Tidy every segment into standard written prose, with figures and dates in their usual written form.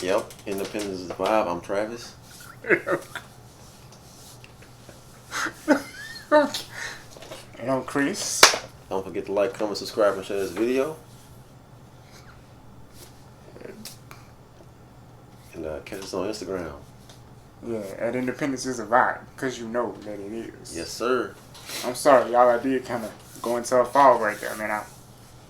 Yep, Independence is the vibe. I'm Travis. And I'm Chris. Don't forget to like, comment, subscribe, and share this video. And catch us on Instagram. Yeah, at Independence is a vibe, because you know that it is. Yes, sir. I'm sorry, y'all. I did kind of go into a fall right there, man. I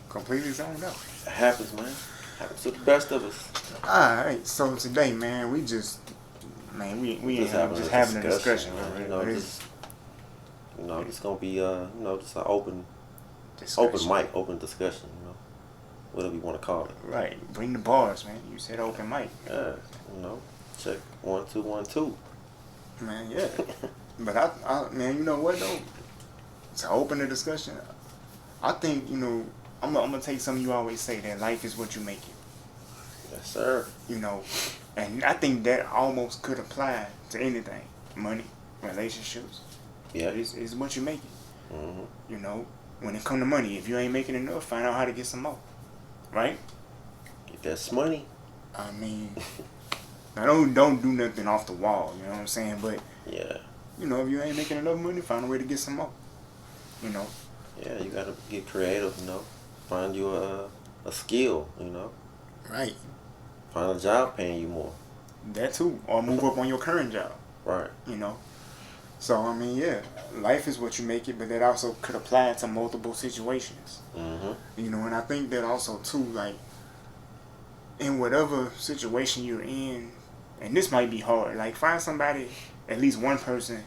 completely zoned out. It happens, man. Happens to the best of us. Alright, so today, man, we just Just having a discussion, man. It's gonna be just an open mic, open discussion. Whatever you want to call it. Right, bring the bars, man. You said open mic. Yeah, check 1 2 1 2. Man, yeah. But I man, you know what though? To open the discussion, I think I'm gonna take something you always say, that life is what you make it. Yes, sir. And I think that almost could apply to anything. Money, relationships. Yeah. It's what you make it. Mm-hmm. When it come to money, if you ain't making enough, find out how to get some more. Right? Get that money. I mean, I don't do nothing off the wall, you know what I'm saying? But yeah. If you ain't making enough money, find a way to get some more. Yeah, you gotta get creative, Find you a skill, Right. Find a job paying you more. That too. Or move up on your current job. Right. So, I mean, yeah, life is what you make it, but that also could apply to multiple situations. Mm-hmm. And I think that also, too, like, in whatever situation you're in, and this might be hard, like, find somebody, at least one person,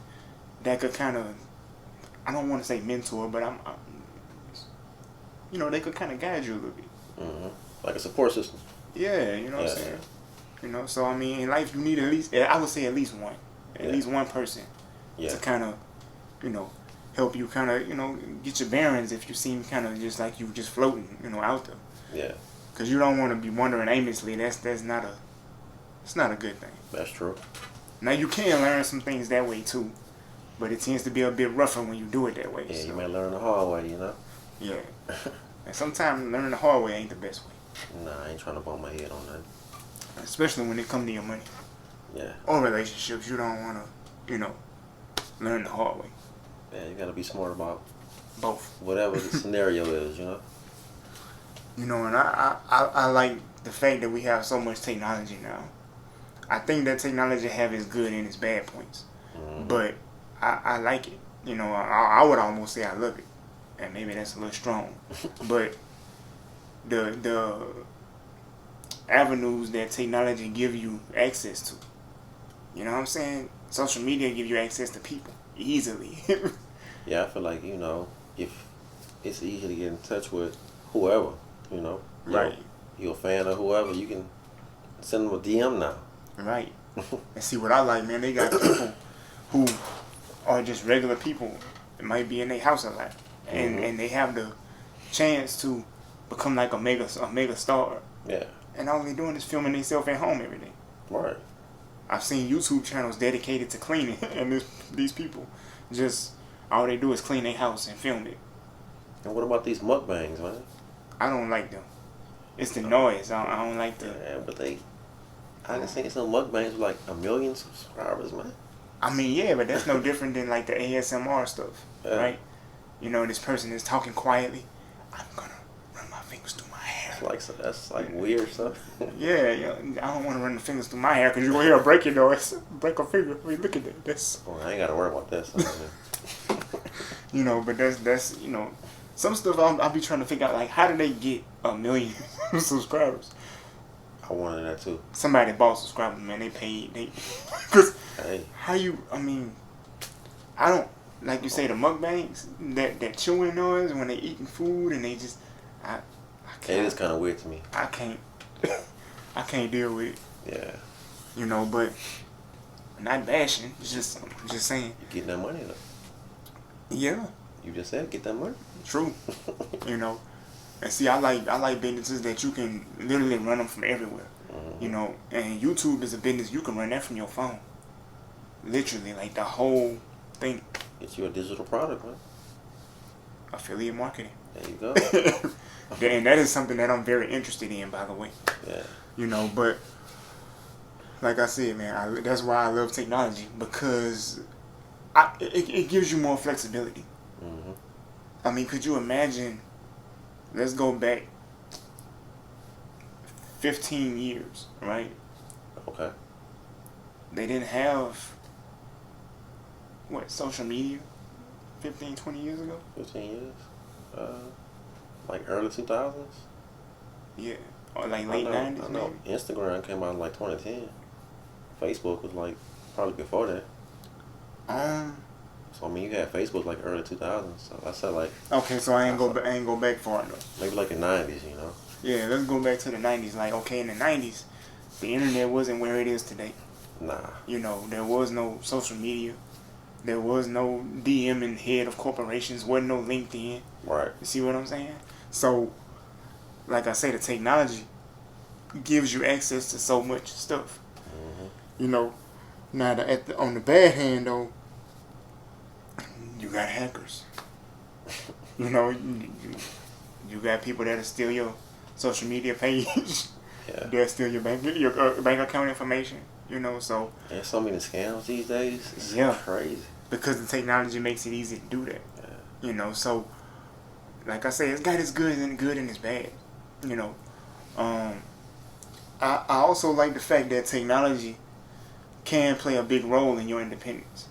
that could kind of, I don't want to say mentor, but they could kind of guide you a little bit. Mm-hmm. Like a support system. Yeah, you know what I'm saying? So, I mean, in life, you need at least, I would say at least one. At least one person. Yeah. To kind of, help you kind of, get your bearings if you seem kind of just like you just floating, out there. Yeah. Because you don't want to be wandering aimlessly. It's not a good thing. That's true. Now, you can learn some things that way, too. But it tends to be a bit rougher when you do it that way. Yeah, so. You may learn the hard way, Yeah. And sometimes learning the hard way ain't the best way. Nah, I ain't trying to bump my head on that. Especially when it comes to your money. Yeah. Or relationships, you don't want to, learn the hard way. Yeah, you gotta be smart about both. Whatever the scenario is, And I like the fact that we have so much technology now. I think that technology have its good and its bad points. Mm-hmm. But I like it. I would almost say I love it. And maybe that's a little strong. But the avenues that technology give you access to. You know what I'm saying? Social media give you access to people easily. Yeah, I feel like, if it's easy to get in touch with whoever, Right. You're a fan of whoever, you can send them a DM now. Right. And see what I like, man, they got people who are just regular people that might be in their house a lot. And they have the chance to become like a mega star. Yeah. And all they're doing is filming themselves at home every day. Right. I've seen YouTube channels dedicated to cleaning, and these people just, all they do is clean their house and film it. And what about these mukbangs, man? I don't like them. It's the noise. I don't like the... Yeah, but I just think some mukbangs with like 1 million subscribers, man. I mean, yeah, but that's no different than like the ASMR stuff, right? This person is talking quietly. I'm gonna run my fingers through my hair. That's like weird stuff. Yeah, I don't want to run the fingers through my hair because you're gonna hear a break, break a finger. I mean, look at that. That's. Well, I ain't gotta worry about that. But that's some stuff I'll be trying to figure out, like, how do they get 1 million subscribers? I wanted that too. Somebody bought subscribers, man. They paid. Because how you? I mean, I don't. Like you say, the mukbangs, that chewing noise when they eating food and they just, I can't. It is kind of weird to me. I can't deal with it. Yeah. But not bashing. Just saying. You getting that money though. Yeah. You just said get that money. True. And see, I like businesses that you can literally run them from everywhere. Mm-hmm. And YouTube is a business you can run that from your phone. Literally, like the whole thing. Get you a digital product, man. Affiliate marketing. There you go. And that is something that I'm very interested in, by the way. Yeah. But like I said, man, that's why I love technology, because it gives you more flexibility. Mm-hmm. I mean, could you imagine? Let's go back 15 years, right? Okay. They didn't have social media 15, 20 years ago. 15 years. Like early 2000s. Yeah, or like late 90s. I know. Maybe. Instagram came out in like 2010. Facebook was like probably before that. So I mean, you had Facebook like early 2000s. So I said like. Okay, so I ain't go back far enough. Maybe like the 90s, you know. Yeah, let's go back to the 90s. Like, okay, in the 90s, the internet wasn't where it is today. Nah. You know, there was no social media. There was no DMing head of corporations. Wasn't no LinkedIn. Right. You see what I'm saying? So, like I say, the technology gives you access to so much stuff. Mm-hmm. You know, now on the bad hand though, you got hackers. You know, you got people that'll steal your social media page. Yeah. They'll steal your bank account information. You know, so there's so many scams these days. It's crazy. Because the technology makes it easy to do that. Yeah. You know, so like I say, it's got its good and its bad. You know, I also like the fact that technology can play a big role in your independence.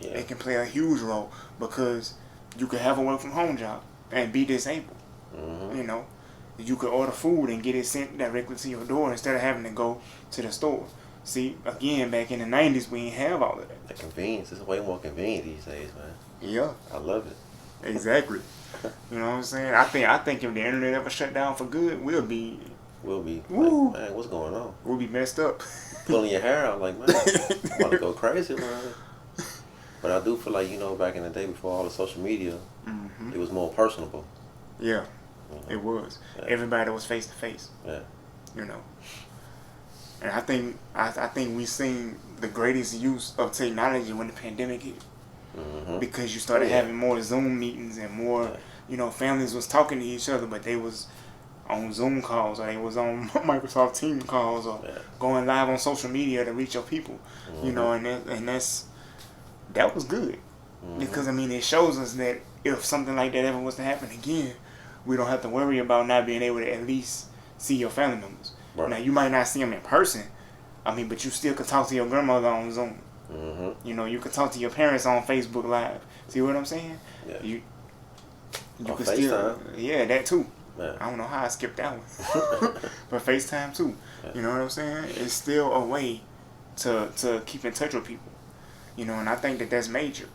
Yeah. It can play a huge role, because you could have a work from home job and be disabled. Mm-hmm. You know, you could order food and get it sent directly to your door instead of having to go to the store. See, again, back in the 90s, we didn't have all of that. The convenience is way more convenient these days, man. Yeah. I love it. Exactly. You know what I'm saying? I think if the internet ever shut down for good, we'll be like, man, what's going on? We'll be messed up. Pulling your hair out, like, man, I'm about to go crazy, man. But I do feel like, you know, back in the day before all the social media, Mm-hmm. it was more personable. Yeah, you know? it was. Yeah. Everybody was face to face. Yeah. You know. And I think we seen the greatest use of technology when the pandemic hit. Mm-hmm. Because you started having more Zoom meetings and more, you know, families was talking to each other, but they was on Zoom calls, or they was on Microsoft Teams calls, or going live on social media to reach your people. Mm-hmm. You know, and that was good. Mm-hmm. Because I mean, it shows us that if something like that ever was to happen again, we don't have to worry about not being able to at least see your family members. Right. Now, you might not see them in person, I mean, but you still could talk to your grandmother on Zoom. Mm-hmm. You know, you could talk to your parents on Facebook Live. See what I'm saying? Yeah. You could FaceTime. Still, yeah, that too. Yeah. I don't know how I skipped that one, but FaceTime too. Yeah. You know what I'm saying? It's still a way to keep in touch with people. You know, and I think that's major.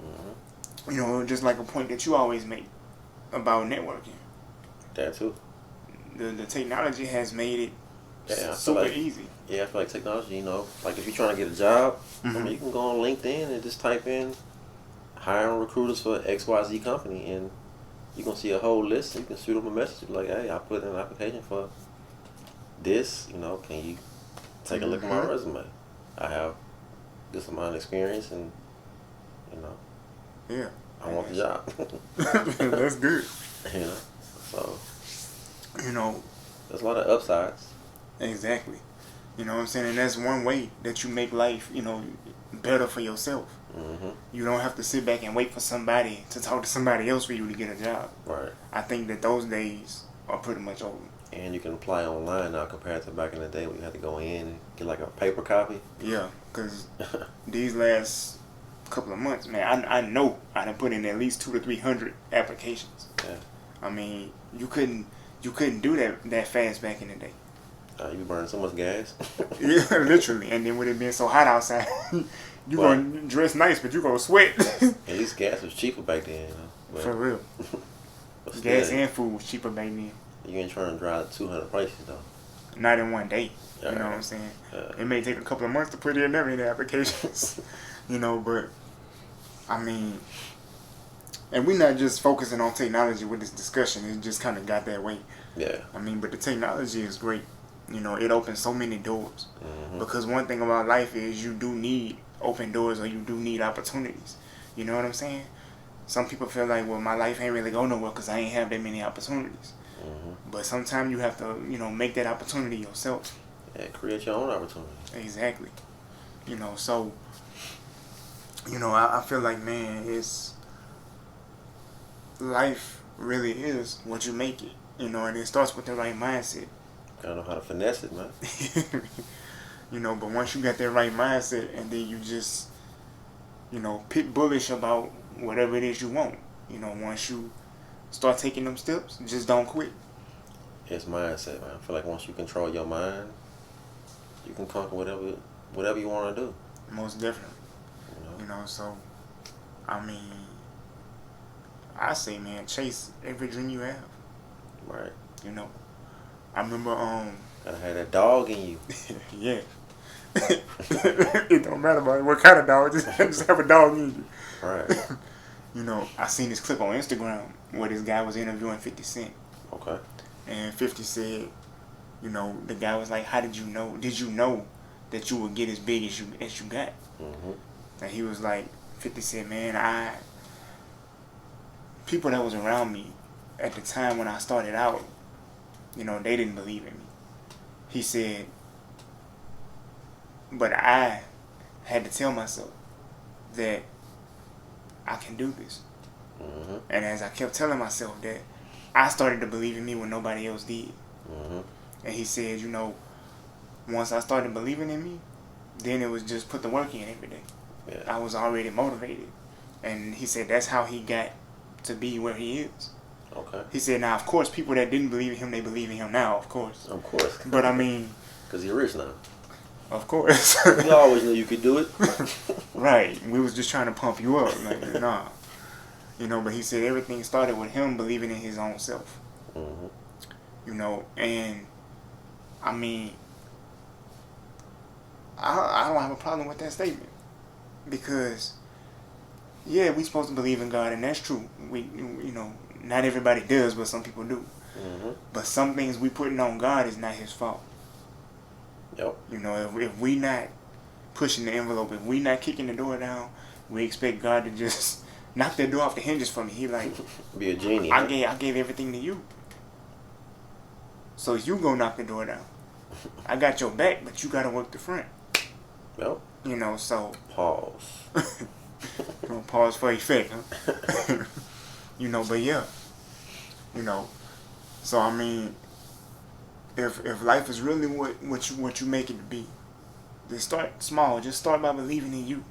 Mm-hmm. You know, just like a point that you always make about networking. That too. The technology has made it super easy. Yeah, I feel like technology, you know, like if you're trying to get a job, mm-hmm. I mean, you can go on LinkedIn and just type in hiring recruiters for XYZ company, and you're going to see a whole list, and you can shoot them a message like, hey, I put in an application for this, you know, can you take a look at my resume? I have this amount of experience, and, you know, yeah, I want the job. That's good. You know, so, you know, there's a lot of upsides. Exactly. You know what I'm saying? And that's one way that you make life, you know, better for yourself. Mm-hmm. You don't have to sit back and wait for somebody to talk to somebody else for you to get a job. Right. I think that those days are pretty much over. And you can apply online now compared to back in the day when you had to go in and get like a paper copy. Yeah, because these last couple of months, man, I know I done put in at least 200 to 300 applications. Yeah. I mean, you couldn't do that fast back in the day. You burn so much gas. Yeah, literally. And then with it being so hot outside, you gonna dress nice, but you gonna sweat. At least gas was cheaper back then, you know. But, for real. Gas and food was cheaper back then. You ain't trying to drive 200 places though. Not in one day. Yeah. You know what I'm saying? Yeah. It may take a couple of months to put in every applications. You know, but I mean, and we're not just focusing on technology with this discussion. It just kind of got that way. Yeah. I mean, but the technology is great. You know, it opens so many doors. Mm-hmm. Because one thing about life is you do need open doors, or you do need opportunities. You know what I'm saying? Some people feel like, well, my life ain't really go nowhere because I ain't have that many opportunities. Mm-hmm. But sometimes you have to, you know, make that opportunity yourself. Yeah, create your own opportunity. Exactly. So I feel like, man, it's life really is what you make it. And it starts with the right mindset. Gotta know how to finesse it, man. But once you got that right mindset, and then you just pick bullish about whatever it is you want. Once you start taking them steps, just don't quit. It's mindset, man. I feel like once you control your mind, you can conquer whatever you want to do. Most definitely. So I mean, I say, man, chase every dream you have. Right. I remember Gotta have that dog in you. yeah. It don't matter about what kind of dog, just have a dog in you. Right. I seen this clip on Instagram where this guy was interviewing 50 Cent. Okay. And 50 said, the guy was like, how did you know? Did you know that you would get as big as you got? Mm-hmm. And he was like, 50 said, man, people that was around me at the time when I started out, they didn't believe in me. He said, but I had to tell myself that I can do this. Mm-hmm. And as I kept telling myself that, I started to believe in me when nobody else did. Mm-hmm. And he said, once I started believing in me, then it was just put the work in every day. Yeah. I was already motivated. And he said that's how he got to be where he is. Okay. He said, now, of course, people that didn't believe in him, they believe in him now, of course. Of course. But I mean... Because you're rich now. Of course. You always knew you could do it. Right. We was just trying to pump you up. Like, nah. But he said everything started with him believing in his own self. Mm-hmm. And I mean, I don't have a problem with that statement. Because, yeah, we supposed to believe in God, and that's true. We, not everybody does, but some people do. Mm-hmm. But some things we putting on God is not his fault. Yep. If we not pushing the envelope, if we not kicking the door down, we expect God to just knock that door off the hinges for me. He like, be a genie. I gave everything to you, so you go knock the door down. I got your back, but you gotta work the front. Yep. So Pause. Pause for effect, huh? But yeah, So I mean, if life is really what you make it to be, then start small. Just start by believing in you.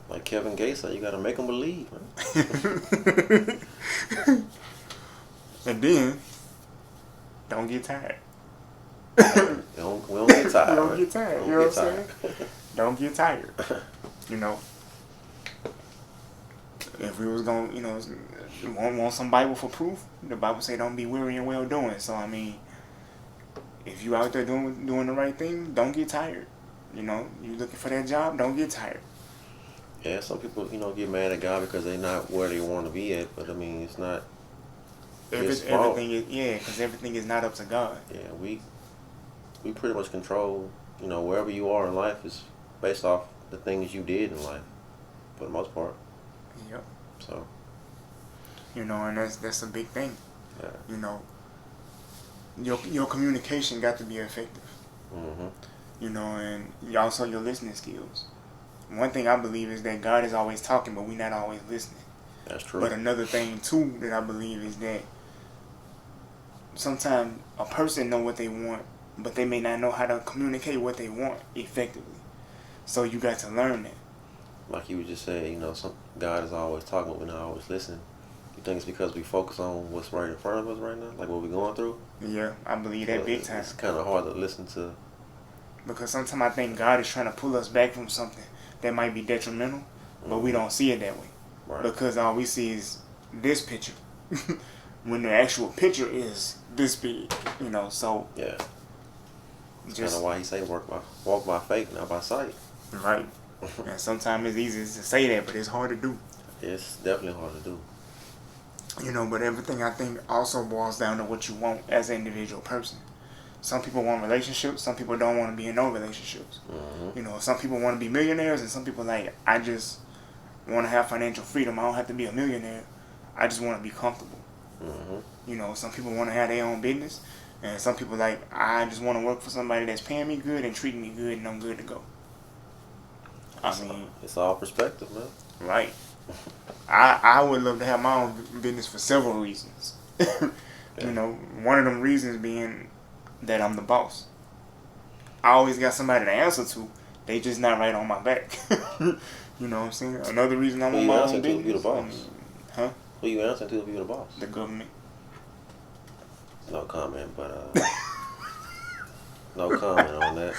Like Kevin Gates said, you gotta make them believe, man. And then, don't get tired. We don't get tired. You don't get tired. You know what I'm saying? Don't get tired. If we was gonna, want some Bible for proof, the Bible say don't be weary in well doing. So I mean, if you out there doing the right thing, don't get tired. You looking for that job, don't get tired. Yeah, some people, get mad at God because they're not where they want to be at. But I mean, it's not his fault. Because everything is not up to God. Yeah, we pretty much control, wherever you are in life is based off the things you did in life, for the most part. Yep. So. And that's a big thing. Yeah. Your communication got to be effective. Mm-hmm. And also your listening skills. One thing I believe is that God is always talking, but we're not always listening. That's true. But another thing too that I believe is that sometimes a person know what they want, but they may not know how to communicate what they want effectively. So you got to learn that. Like you were just saying, God is always talking, but we're not always listening. You think it's because we focus on what's right in front of us right now, like what we're going through? Yeah, I believe that big time. It's kind of hard to listen to. Because sometimes I think God is trying to pull us back from something that might be detrimental, but we don't see it that way. Right. Because all we see is this picture. When the actual picture is this big, so... Yeah. That's kind of why he say walk by faith, not by sight. Right. And sometimes it's easy to say that, but it's hard to do. It's definitely hard to do. But everything I think also boils down to what you want as an individual person. Some people want relationships, some people don't want to be in no relationships. Mm-hmm. Some people want to be millionaires, and some people I just want to have financial freedom. I don't have to be a millionaire. I just want to be comfortable. Mm-hmm. Some people want to have their own business. And some people like, I just want to work for somebody that's paying me good and treating me good, and I'm good to go. It's all perspective, man. Right. I would love to have my own business for several reasons. You know, one of them reasons being that I'm the boss. I always got somebody to answer to. They just not right on my back. You know what I'm saying? Another reason I want my own business. Who you the boss? Huh? Who you answering to if you the boss? The government. No comment, but no comment on that.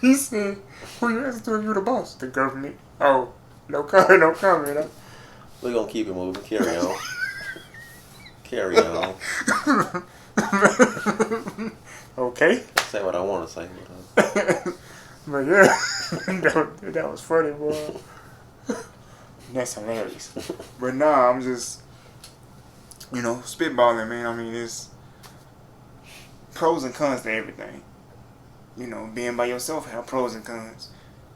He said, "Who you answer to if you the boss?" The government. Oh, no comment, no comment. Huh? We're gonna keep it moving. Carry on. Carry on. Okay. Say what I want to say. But yeah, that was funny, boy. That's hilarious. But nah, I'm just, spitballing, man. I mean, it's pros and cons to everything. Being by yourself have pros and cons.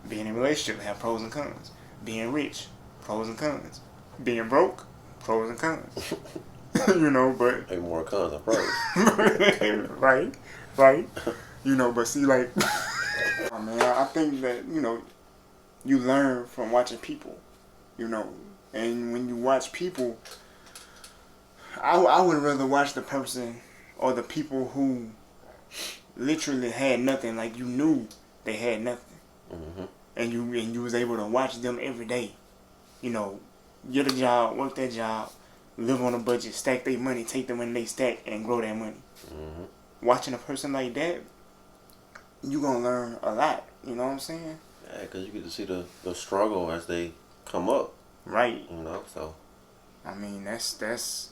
Being in a relationship have pros and cons. Being rich, pros and cons. Being broke, pros and cons. But Maybe more cons than pros. right. But see, like, oh, man, I think that you learn from watching people. And when you watch people, I would rather watch the person or the people who literally had nothing. Like, you knew they had nothing, and you was able to watch them every day. Get a job, work that job, live on a budget, stack their money, take the money they stack, and grow that money. Watching a person like that, you gonna learn a lot. You know what I'm saying? Yeah, because you get to see the struggle as they come up. Right. So. I mean, that's.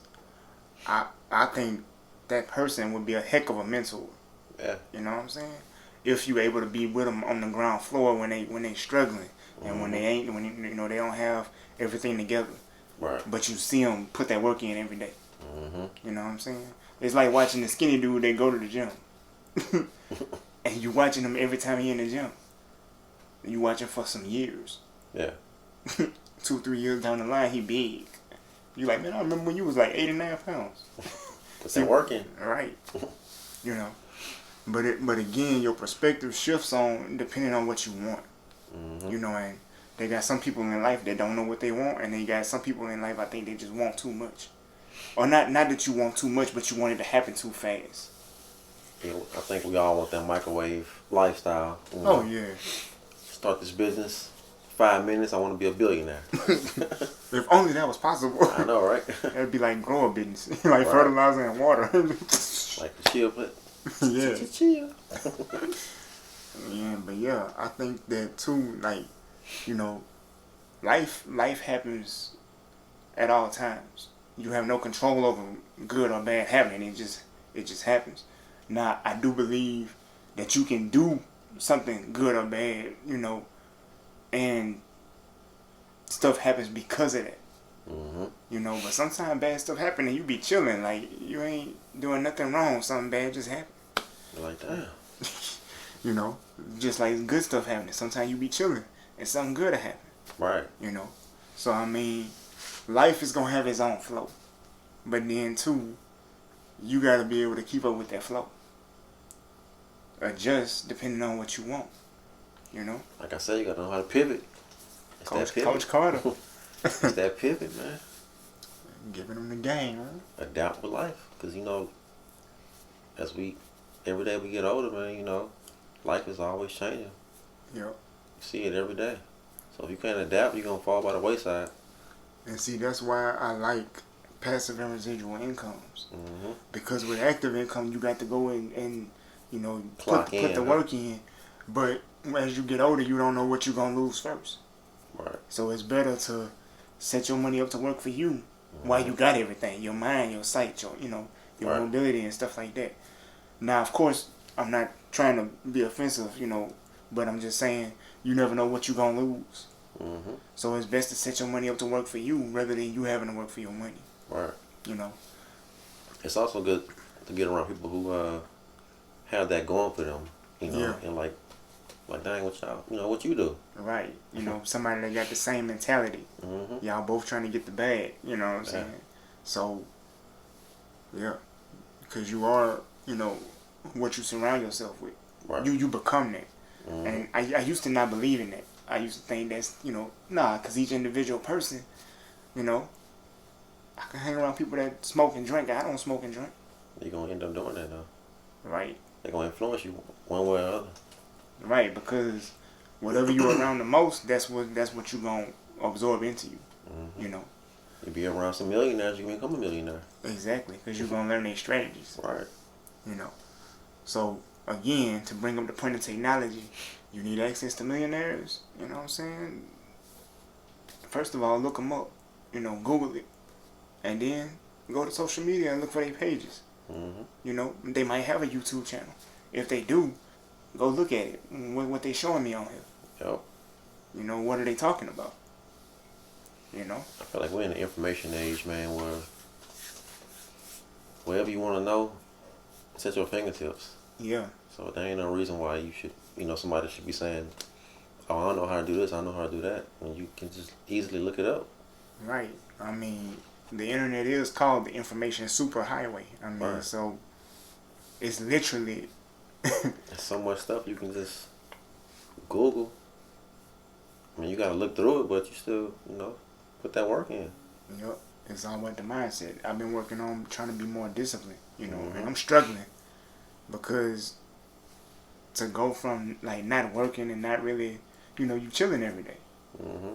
I think that person would be a heck of a mentor. Yeah. You know what I'm saying? If you able to be with them on the ground floor when they struggling and when they ain't they don't have everything together. Right. But you see them put that work in every day. You know what I'm saying? It's like watching the skinny dude that go to the gym, and you watching him every time he in the gym. You watching for some years. Yeah. 2-3 years down the line, he big. You like, man, I remember when you was like 89 pounds. Cause they're working. Right. But again, your perspective shifts on depending on what you want. And they got some people in life that don't know what they want, and they got some people in life I think they just want too much, or not that you want too much, but you want it to happen too fast. Yeah, I think we all want that microwave lifestyle. Oh yeah. Start this business. 5 minutes, I want to be a billionaire. If only that was possible. I know, right? It'd be like grower business, like fertilizer and water. Like the chill put. Yeah. Chill. Yeah, but yeah, I think that too. Like, life happens at all times. You have no control over good or bad happening. It just happens. Now, I do believe that you can do something good or bad, and stuff happens because of that. But sometimes bad stuff happen and you be chilling, like you ain't doing nothing wrong. Something bad just happened. You're like, damn. Just like good stuff happening. Sometimes you be chilling and something good will happen. Right. So I mean, life is gonna have its own flow, but then too, you gotta be able to keep up with that flow. Adjust depending on what you want. Like I said, you gotta know how to pivot. Coach Carter. It's that pivot, man. Giving them the game, man. Adapt with life, because as every day we get older, man, life is always changing. Yep. You see it every day. So if you can't adapt, you're gonna fall by the wayside. And see, that's why I like passive and residual incomes. Because with active income, you got to go in and put the work in. But as you get older, you don't know what you're gonna lose first. Right. So it's better to set your money up to work for you while you got everything, your mind, your sight, your right. mobility and stuff like that. Now, of course, I'm not trying to be offensive, but I'm just saying you never know what you're gonna lose. So it's best to set your money up to work for you rather than you having to work for your money. Right. It's also good to get around people who have that going for them, and like dang, what you do. Right. Somebody that got the same mentality. Y'all both trying to get the bag, you know what I'm saying? So, yeah. Because you are you know, what you surround yourself with. Right. You become that. Mm-hmm. And I used to not believe in that. I used to think that's, nah, because each individual person, you know, I can hang around people that smoke and drink. I don't smoke and drink. You're going to end up doing that, though. Right. They're going to influence you one way or the other. Right, because whatever you're around the most, that's what you're going to absorb into you, Mm-hmm. you know. You be around some millionaires, you can become a millionaire. Exactly, because you're going to learn their strategies. Right. You know. So, again, to bring up the point of technology, you need access to millionaires, you know what I'm saying? First of all, look them up, Google it. And then go to social media and look for their pages. Mm-hmm. You know, they might have a YouTube channel. If they do, go look at it. What they showing me on here. Yep. You know, what are they talking about? You know? I feel like we're in the information age, man, where whatever you want to know, it's at your fingertips. Yeah. So there ain't no reason why you should, somebody should be saying, oh, I don't know how to do this, I don't know how to do that. And you can just easily look it up. Right. I mean, the internet is called the information superhighway. I mean, Right. So it's literally There's so much stuff you can just Google. I mean, you got to look through it, but you still, put that work in. Yep. It's all about the mindset. I've been working on trying to be more disciplined, Mm-hmm. and I'm struggling because to go from like not working and not really, you chilling every day. Mm-hmm.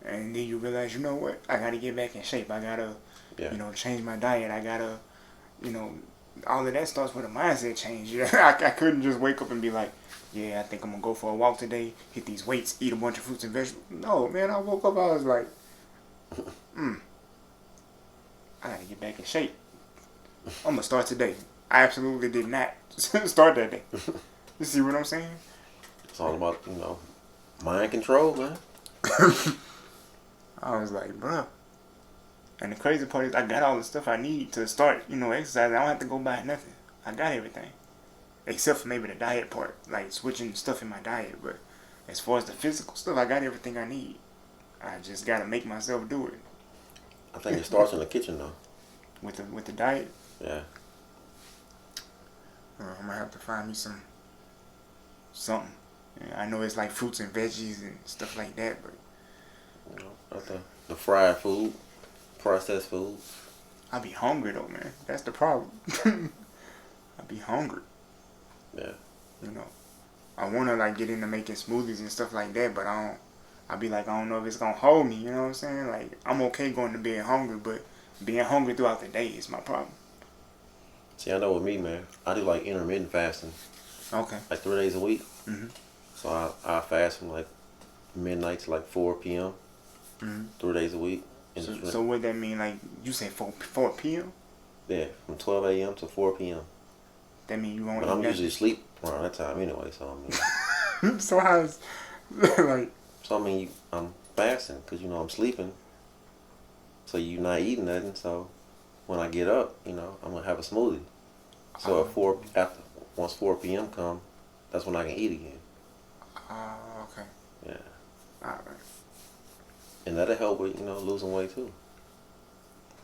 And then you realize, you know what? I got to get back in shape. I got to, change my diet. I got to, all of that starts with a mindset change. I couldn't just wake up and be like, yeah, I think I'm going to go for a walk today, hit these weights, eat a bunch of fruits and vegetables. No, man, I woke up, I was like, I got to get back in shape. I'm going to start today. I absolutely did not start that day. You see what I'm saying? It's all about, mind control, man. I was like, bruh. And the crazy part is I got all the stuff I need to start, exercising. I don't have to go buy nothing. I got everything. Except for maybe the diet part, like switching stuff in my diet. But as far as the physical stuff, I got everything I need. I just got to make myself do it. I think it starts in the kitchen, though. With the diet? Yeah. I'm going to have to find me something. I know it's like fruits and veggies and stuff like that, but Not the fried food, processed food. I be hungry though, man. That's the problem. I be hungry. Yeah. I wanna like get into making smoothies and stuff like that, but I be like, I don't know if it's gonna hold me. You know what I'm saying? Like I'm okay going to bed hungry, but being hungry throughout the day is my problem. See, I know with me, man, I do like intermittent fasting. Okay. Like 3 days a week. Mhm. So I fast from like midnight to like 4 p.m. Mhm. 3 days a week. So what that mean? Like you say 4 p.m. Yeah, from 12 a.m. to 4 p.m. That mean you won't. But I'm usually asleep around that time anyway. So I mean. So how's like? So I mean, I'm fasting because I'm sleeping. So you're not eating nothing. So when I get up, I'm gonna have a smoothie. So once 4 p.m. come, that's when I can eat again. Okay. Yeah. All right. And that'll help with losing weight too.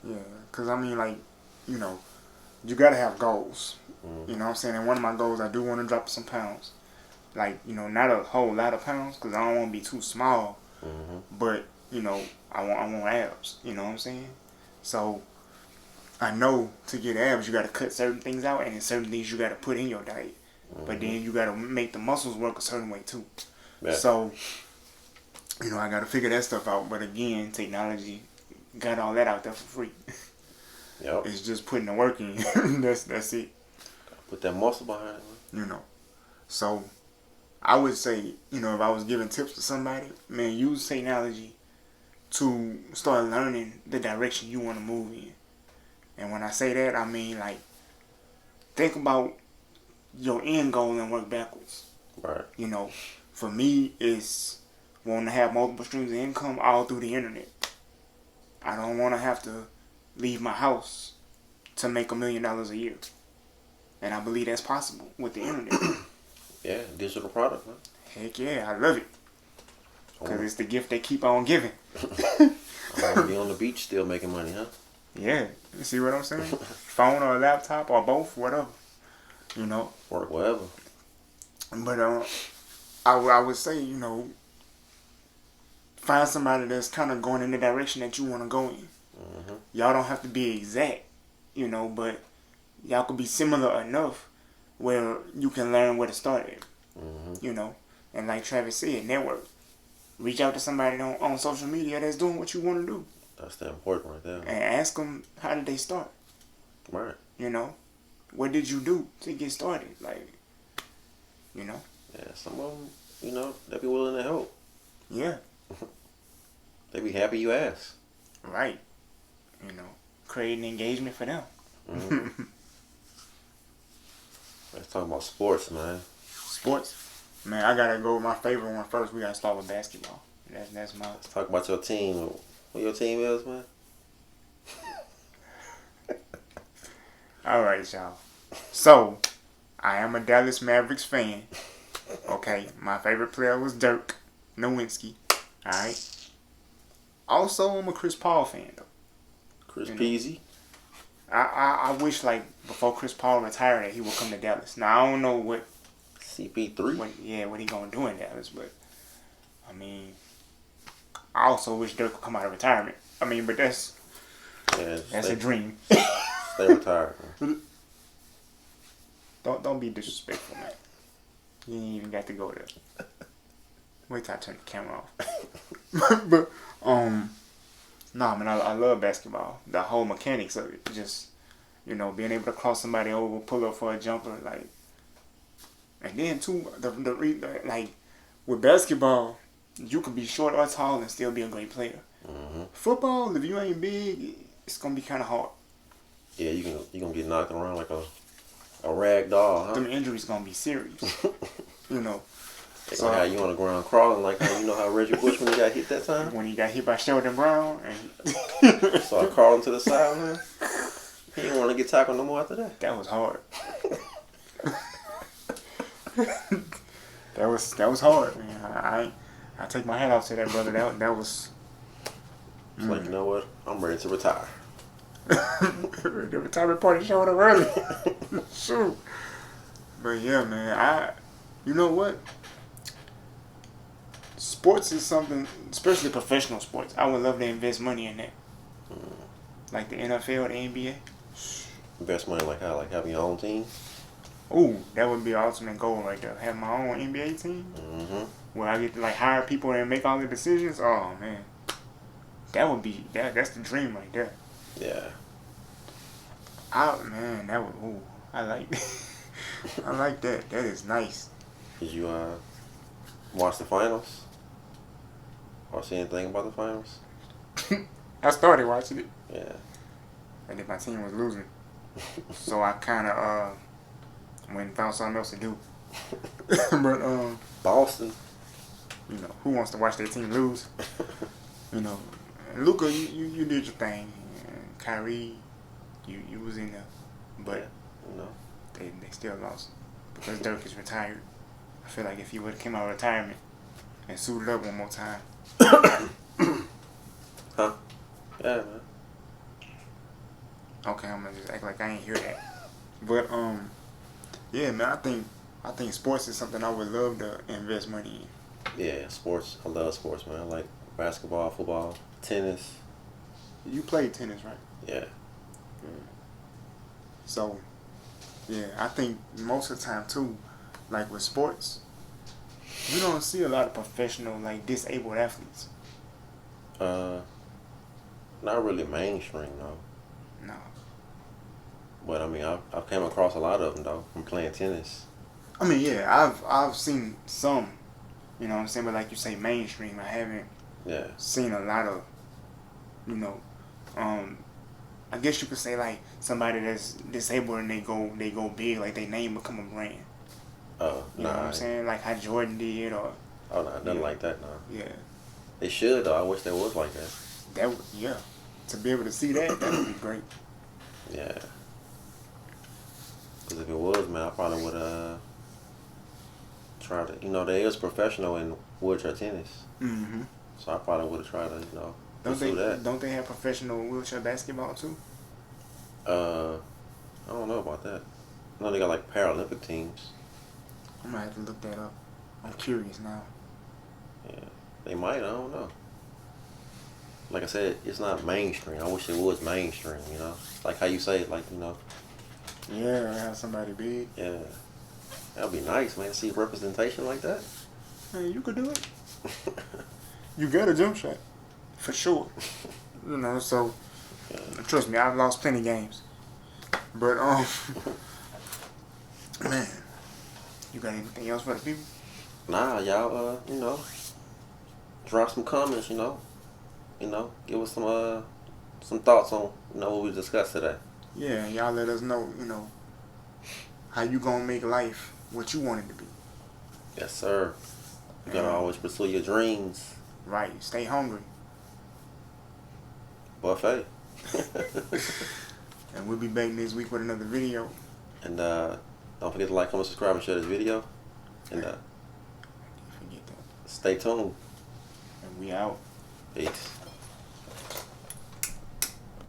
Yeah, cause I mean like, you gotta have goals. Mm-hmm. You know what I'm saying? And one of my goals, I do want to drop some pounds. Like, not a whole lot of pounds, cause I don't want to be too small. Mm-hmm. But I want abs. You know what I'm saying? So I know to get abs, you gotta cut certain things out, and certain things you gotta put in your diet. Mm-hmm. But then you gotta make the muscles work a certain way too. Yeah. So I gotta figure that stuff out. But again, technology got all that out there for free. Yep. It's just putting the work in. That's it. Put that muscle behind it. So I would say, if I was giving tips to somebody, man, use technology to start learning the direction you want to move in. And when I say that, I mean like think about your end goal and work backwards. Right. For me, it's wanting to have multiple streams of income all through the internet. I don't want to have to leave my house to make $1 million a year. And I believe that's possible with the internet. Yeah, digital product, man. Heck yeah, I love it. Because it's the gift they keep on giving. I want to be on the beach still making money, huh? Yeah, you see what I'm saying? Phone or a laptop or both, whatever. You know. Work wherever. But I would say, find somebody that's kind of going in the direction that you want to go in. Mm-hmm. Y'all don't have to be exact, but y'all could be similar enough where you can learn where to start at. Mm-hmm. And like Travis said, network. Reach out to somebody on social media that's doing what you want to do. That's the important right there. And ask them, how did they start? Right. What did you do to get started? Yeah, some of them, they be willing to help. Yeah. They be happy you ask. Right. Creating engagement for them. Mm-hmm. Let's talk about sports, man. Sports? Man, I gotta go with my favorite one first. We gotta start with basketball. That's my... Let's talk about your team. What your team is, man? Alright, y'all. So, I am a Dallas Mavericks fan. Okay, my favorite player was Dirk Nowitzki. Alright. Also, I'm a Chris Paul fan, though. Chris Peasy. I wish, before Chris Paul retired, that he would come to Dallas. Now, I don't know what CP3? What he gonna do in Dallas, but, I also wish Dirk would come out of retirement. But that's a dream. Stay retired, man. Don't be disrespectful, man. You ain't even got to go there. Wait till I turn the camera off. But nah, man, I love basketball. The whole mechanics of it, just being able to cross somebody over, pull up for a jumper, and then too with basketball, you could be short or tall and still be a great player. Mm-hmm. Football, if you ain't big, it's gonna be kind of hard. Yeah, you gonna get knocked around like a rag doll, huh? Them injuries gonna be serious. They gonna have you on the ground crawling like how Reggie Bush when he got hit that time? When he got hit by Sheldon Brown and started crawling to the side, man. He didn't want to get tackled no more after that. That was hard. that was hard, man. I take my hat off to that brother. That was. It's like, you know what? I'm ready to retire. The retirement party showed up early. Shoot. But yeah, man, you know what? Sports is something, especially professional sports. I would love to invest money in that. Like the NFL, the NBA. Invest money like how? Like having your own team? Ooh, that would be an ultimate goal right there. Have my own NBA team. Mm-hmm. Where I get to hire people and make all the decisions. Oh man. That would be that's the dream right there. Yeah. I like I like that. That is nice. Did you watch the finals? Or see anything about the finals? I started watching it. Yeah. And then my team was losing. So I kinda went and found something else to do. But Boston. Who wants to watch their team lose? And Luka, you did your thing. And Kyrie, you was in there. But they still lost. Because Dirk is retired. I feel like if he would have came out of retirement and suited up one more time. Huh? Yeah, man. Okay, I'm gonna just act like I ain't hear that. But yeah, man, I think sports is something I would love to invest money in. Yeah, sports. I love sports, man. I like basketball, football, tennis. You played tennis, right? Yeah. So, yeah, I think most of the time too, like with sports, you don't see a lot of professional, disabled athletes. Not really mainstream though. No. But I've came across a lot of them though from playing tennis. Yeah, I've seen some, you know what I'm saying, but like you say, mainstream. I haven't seen a lot of, I guess you could say somebody that's disabled and they go big, like their name become a brand. You know what I'm saying? Like how Jordan did, or. Oh no, nothing like that, no. Yeah. They should though. I wish they was like that. To be able to see that would be great. Yeah. Because if it was, man, I probably would try to. They is professional in wheelchair tennis. Mm-hmm. So I probably would have tried to, pursue that. Don't they have professional wheelchair basketball too? I don't know about that. I know they got like Paralympic teams. I'm gonna have to look that up. I'm curious now. Yeah, they might. I don't know. Like I said, it's not mainstream. I wish it was mainstream. You know, like how you say it. Like, you know. Yeah, have somebody big. Yeah, that'd be nice, man. See representation like that. Hey, you could do it. You got a jump shot, for sure. You know, so trust me, I've lost plenty games. But man, you got anything else for the people? Nah, y'all. You know, drop some comments. You know, give us some thoughts on what we discussed today. Yeah, y'all let us know. You know, how you gonna make life what you want it to be. Yes, sir. You gotta always pursue your dreams. Right. Stay hungry. Buffet. And we'll be back next week with another video. And don't forget to like, comment, subscribe, and share this video. And Forget that. stay tuned. And we out. Peace.